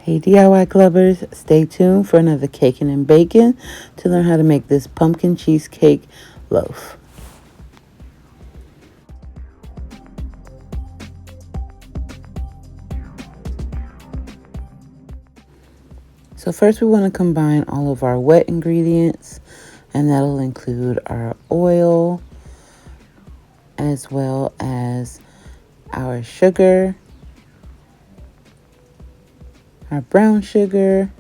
Hey DIY clubbers, stay tuned for another Cakin and Bakin to learn how to make this pumpkin cheesecake loaf. So first we want to combine all of our wet ingredients, and that'll include our oil as well as our sugar, our brown sugar,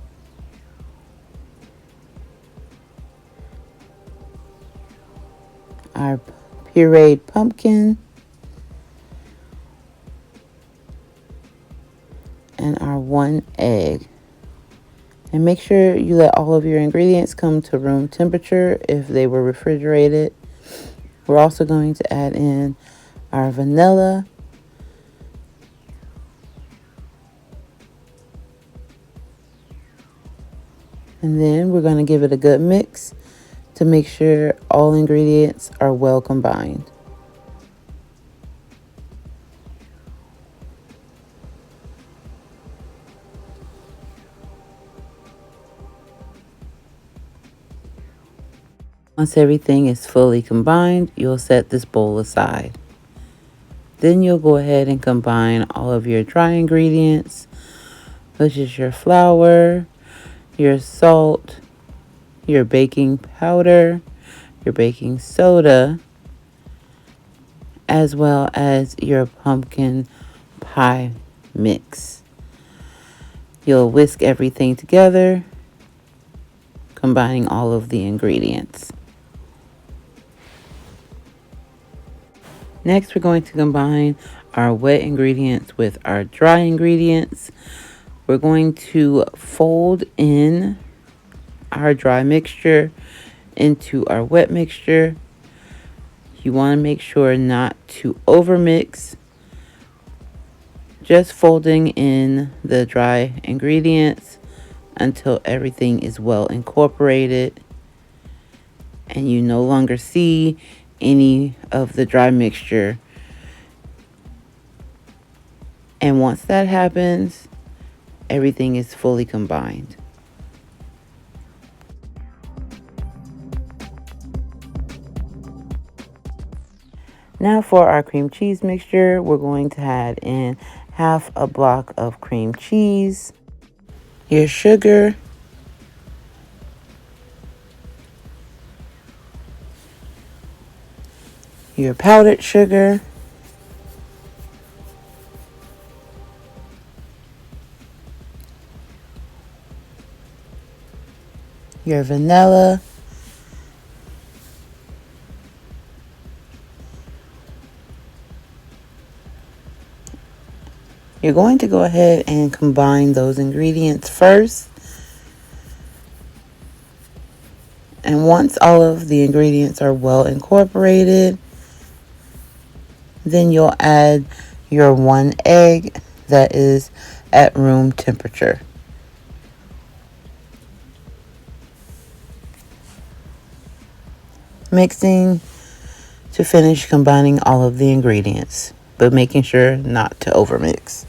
our pureed pumpkin, and our 1 egg. And make sure you let all of your ingredients come to room temperature if they were refrigerated. We're also going to add in our vanilla, and then we're going to give it a good mix to make sure all ingredients are well combined. Once everything is fully combined, you'll set this bowl aside. Then you'll go ahead and combine all of your dry ingredients, which is your flour, your salt, your baking powder, your baking soda, as well as your pumpkin pie mix. You'll whisk everything together, combining all of the ingredients. Next, we're going to combine our wet ingredients with our dry ingredients. We're going to fold in our dry mixture into our wet mixture. You want to make sure not to overmix. Just folding in the dry ingredients until everything is well incorporated and you no longer see any of the dry mixture. And once that happens, everything is fully combined. Now for our cream cheese mixture, we're going to add in half a block of cream cheese, your sugar, your powdered sugar, your vanilla, you're going to go ahead and combine those ingredients first. And once all of the ingredients are well incorporated, then you'll add your 1 egg that is at room temperature. Mixing to finish combining all of the ingredients, but making sure not to overmix.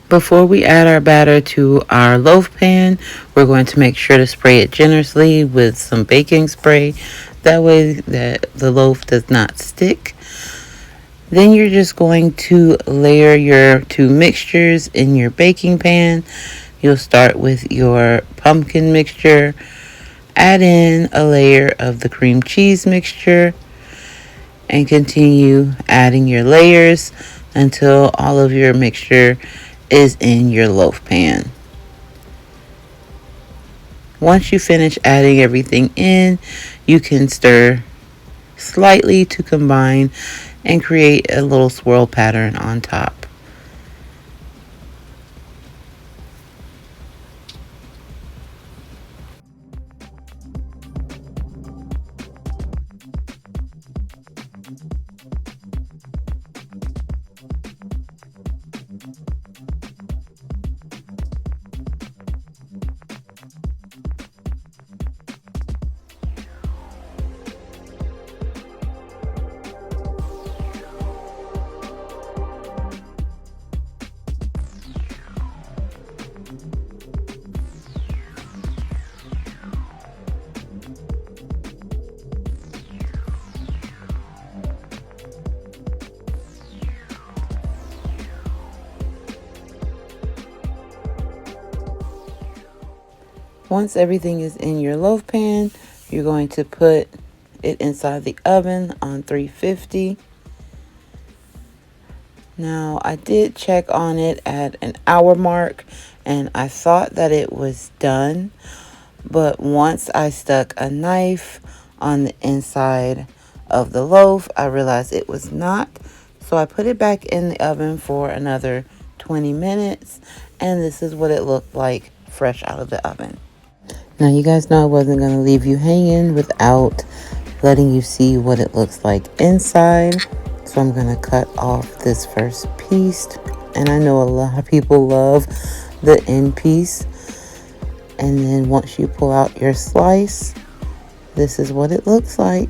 Before we add our batter to our loaf pan, we're going to make sure to spray it generously with some baking spray. That way that the loaf does not stick. Then you're just going to layer your 2 mixtures in your baking pan. You'll start with your pumpkin mixture, add in a layer of the cream cheese mixture, and continue adding your layers until all of your mixture is in your loaf pan. Once you finish adding everything in, you can stir slightly to combine and create a little swirl pattern on top. Once everything is in your loaf pan, you're going to put it inside the oven on 350. Now, I did check on it at an hour mark, and I thought that it was done. But once I stuck a knife on the inside of the loaf, I realized it was not. So I put it back in the oven for another 20 minutes, and this is what it looked like fresh out of the oven. Now, you guys know I wasn't going to leave you hanging without letting you see what it looks like inside. So I'm going to cut off this first piece. And I know a lot of people love the end piece. And then once you pull out your slice, this is what it looks like.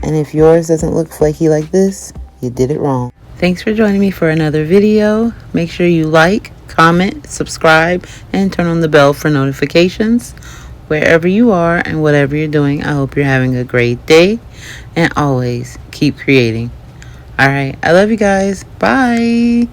And if yours doesn't look flaky like this, you did it wrong. Thanks for joining me for another video. Make sure you like, comment, subscribe, and turn on the bell for notifications. Wherever you are and whatever you're doing, I hope you're having a great day. And always keep creating. All right. I love you guys. Bye.